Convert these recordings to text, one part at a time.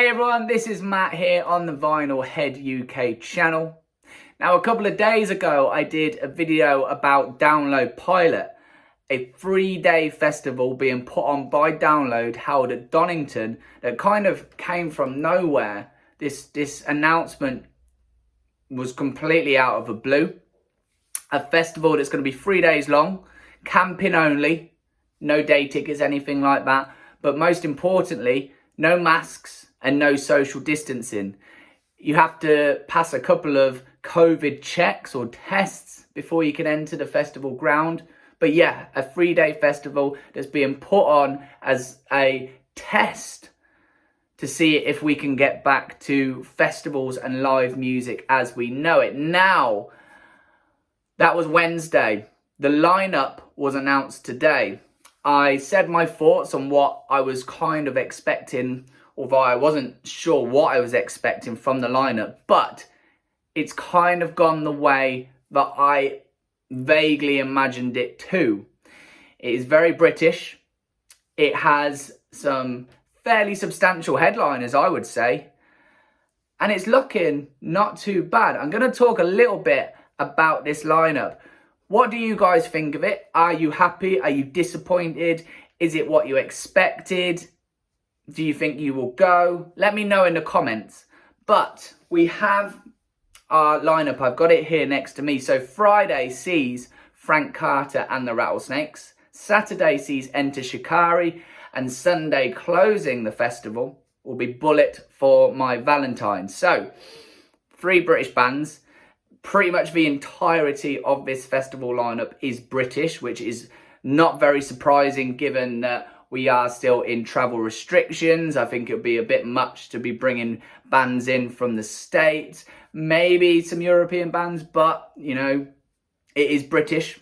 Hey everyone, this is Matt here on the Vinyl Head UK channel. Now a couple of days ago I did a video about Download Pilot, a 3-day festival being put on by Download held at Donington that kind of came from nowhere. This announcement was completely out of the blue. A festival that's going to be 3 days long, camping only, no day tickets, anything like that. But most importantly, no masks and no social distancing. You have to pass a couple of COVID checks or tests before you can enter the festival ground. But yeah, a 3-day festival that's being put on as a test to see if we can get back to festivals and live music as we know it. Now, that was Wednesday. The lineup was announced today. I said my thoughts on what I was kind of expecting, although I wasn't sure what I was expecting from the lineup, but it's kind of gone the way that I vaguely imagined it to. It is very British. It has some fairly substantial headliners, I would say, and it's looking not too bad. I'm going to talk a little bit about this lineup. What do you guys think of it? Are you happy? Are you disappointed? Is it what you expected? Do you think you will go? Let me know in the comments. But we have our lineup. I've got it here next to me. So Friday sees Frank Carter and the Rattlesnakes. Saturday sees Enter Shikari. And Sunday closing the festival will be Bullet for My Valentine. So 3 British bands. Pretty much the entirety of this festival lineup is British, which is not very surprising given that we are still in travel restrictions. I think it would be a bit much to be bringing bands in from the States, maybe some European bands, but, you know, it is British.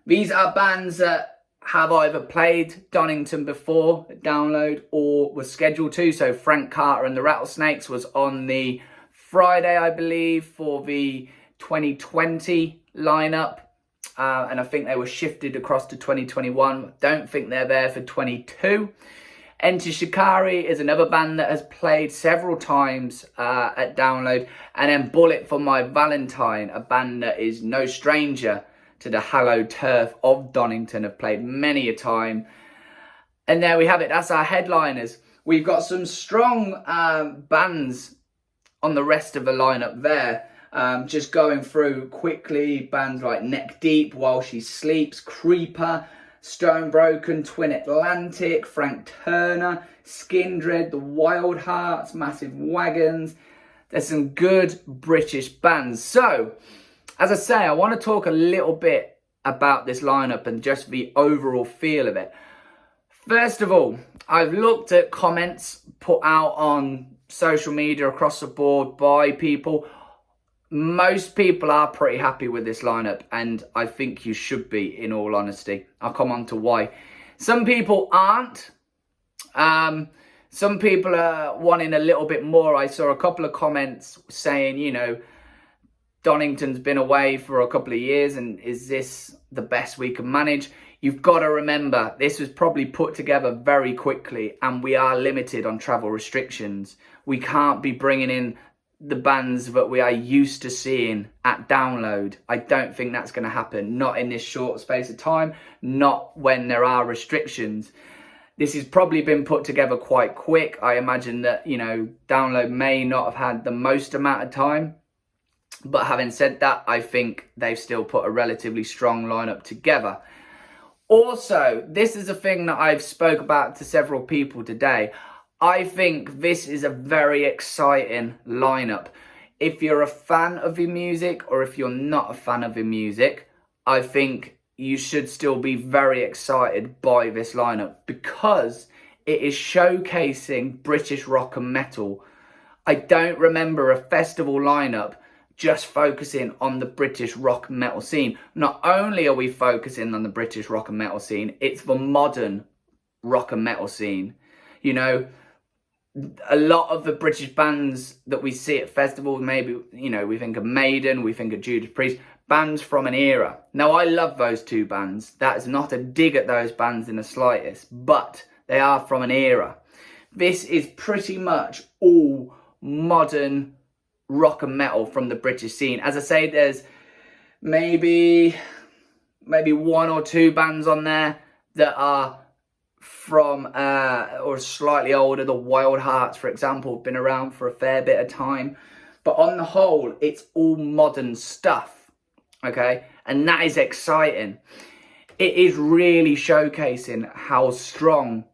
These are bands that have either played Donington before, Download, or were scheduled to. So Frank Carter and the Rattlesnakes was on the Friday, I believe, for the 2020 lineup. And I think they were shifted across to 2021. Don't think they're there for 22. Enter Shikari is another band that has played several times at Download. And then Bullet for My Valentine, a band that is no stranger to the hallowed turf of Donington, have played many a time. And there we have it. That's our headliners. We've got some strong bands on the rest of the lineup there. Just going through quickly, bands like Neck Deep, While She Sleeps, Creeper, Stone Broken, Twin Atlantic, Frank Turner, Skindred, The Wild Hearts, Massive Wagons. There's some good British bands. So, as I say, I want to talk a little bit about this lineup and just the overall feel of it. First of all, I've looked at comments put out on social media across the board by people. Most people are pretty happy with this lineup, and I think you should be, in all honesty. I'll come on to why. Some people aren't. Some people are wanting a little bit more. I saw a couple of comments saying, you know, Donington's been away for a couple of years, and is this the best we can manage? You've got to remember, this was probably put together very quickly, and we are limited on travel restrictions. We can't be bringing in the bands that we are used to seeing at Download. I don't think that's going to happen. Not in this short space of time. Not when there are restrictions. This has probably been put together quite quick. I imagine that, you know, Download may not have had the most amount of time. But having said that, I think they've still put a relatively strong lineup together. Also, this is a thing that I've spoke about to several people today. I think this is a very exciting lineup. If you're a fan of the music or if you're not a fan of the music, I think you should still be very excited by this lineup because it is showcasing British rock and metal. I don't remember a festival lineup just focusing on the British rock and metal scene. Not only are we focusing on the British rock and metal scene, it's the modern rock and metal scene. You know, a lot of the British bands that we see at festivals, maybe, you know, we think of Maiden, we think of Judas Priest, bands from an era. Now, I love those two bands. That is not a dig at those bands in the slightest, but they are from an era. This is pretty much all modern rock and metal from the British scene. As I say, there's maybe one or two bands on there that are from or slightly older. The Wild Hearts, for example, have been around for a fair bit of time, but on the whole it's all modern stuff, okay? And that is exciting. It is really showcasing how strong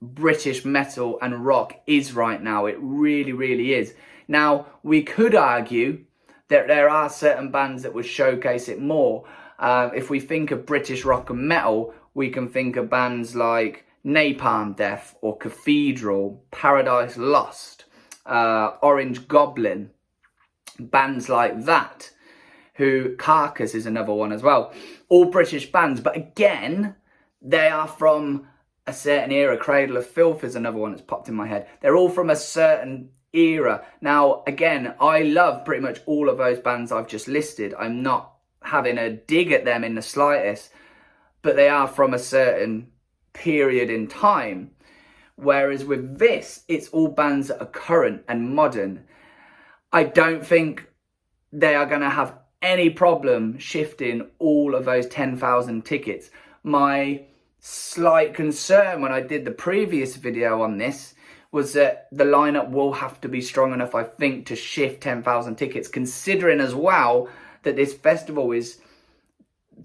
British metal and rock is right now. It really, really is. Now, we could argue that there are certain bands that would showcase it more. If we think of British rock and metal, we can think of bands like Napalm Death or Cathedral, Paradise Lost, Orange Goblin, bands like that. Carcass is another one as well. All British bands, but again, they are from a certain era. Cradle of Filth is another one that's popped in my head. They're all from a certain era. Now, again, I love pretty much all of those bands I've just listed. I'm not having a dig at them in the slightest, but they are from a certain period in time. Whereas with this, it's all bands that are current and modern. I don't think they are going to have any problem shifting all of those 10,000 tickets. My slight concern when I did the previous video on this was that the lineup will have to be strong enough, I think, to shift 10,000 tickets, considering as well that this festival is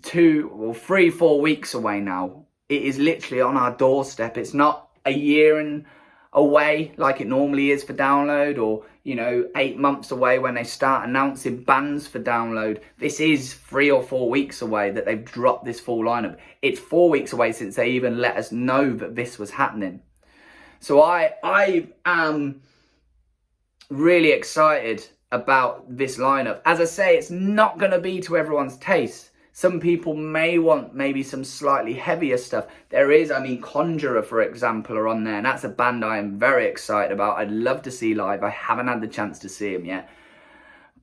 3-4 weeks away now. It is literally on our doorstep. It's not a year and away like it normally is for Download, or 8 months away when they start announcing bands for Download. This is 3 or 4 weeks away that they've dropped this full lineup. It's 4 weeks away since they even let us know that this was happening. So I am really excited about this lineup. As I say, it's not going to be to everyone's taste. Some people may want maybe some slightly heavier stuff. There is, Conjurer, for example, are on there, and that's a band I am very excited about. I'd love to see live. I haven't had the chance to see them yet.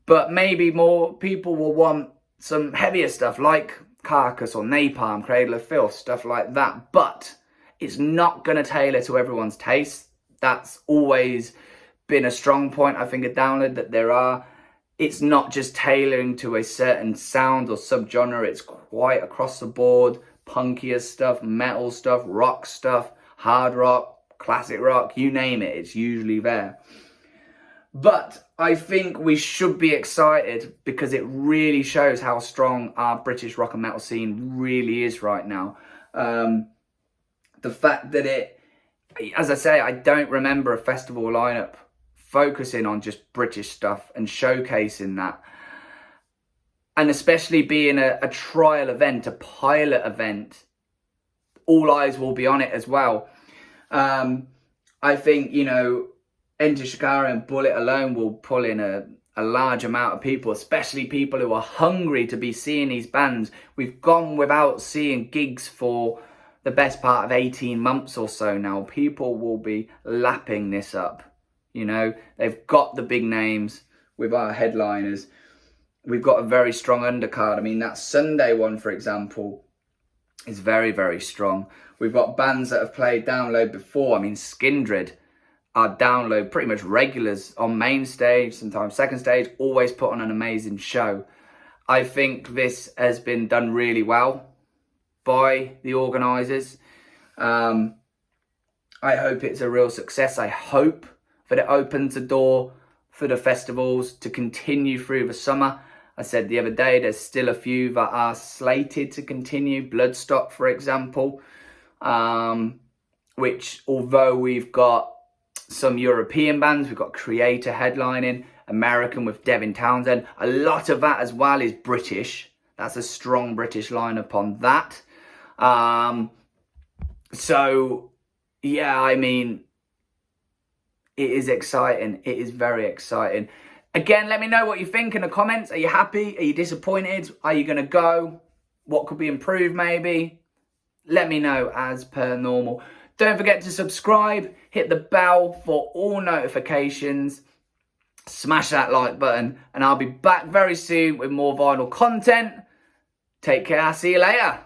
But maybe more people will want some heavier stuff like Carcass or Napalm, Cradle of Filth, stuff like that. But it's not going to tailor to everyone's taste. That's always been a strong point, I think, at Download, that it's not just tailoring to a certain sound or subgenre. It's quite across the board. Punkier stuff, metal stuff, rock stuff, hard rock, classic rock, you name it, it's usually there. But I think we should be excited because it really shows how strong our British rock and metal scene really is right now. The fact that as I say, I don't remember a festival lineup focusing on just British stuff and showcasing that. And especially being a trial event, a pilot event, all eyes will be on it as well. I think, Enter Shikari and Bullet alone will pull in a large amount of people, especially people who are hungry to be seeing these bands. We've gone without seeing gigs for the best part of 18 months or so now. People will be lapping this up. They've got the big names with our headliners. We've got a very strong undercard. That Sunday one, for example, is very, very strong. We've got bands that have played Download before. Skindred are Download pretty much regulars on main stage, sometimes second stage, always put on an amazing show. I think this has been done really well by the organisers. I hope it's a real success. I hope that it opens the door for the festivals to continue through the summer. I said the other day, there's still a few that are slated to continue. Bloodstock, for example, which, although we've got some European bands, we've got Creator headlining, American with Devin Townsend. A lot of that as well is British. That's a strong British lineup on that. So, yeah, it is exciting. It is very exciting. Again, let me know what you think in the comments. Are you happy? Are you disappointed? Are you going to go? What could be improved maybe? Let me know as per normal. Don't forget to subscribe. Hit the bell for all notifications. Smash that like button. And I'll be back very soon with more vinyl content. Take care. See you later.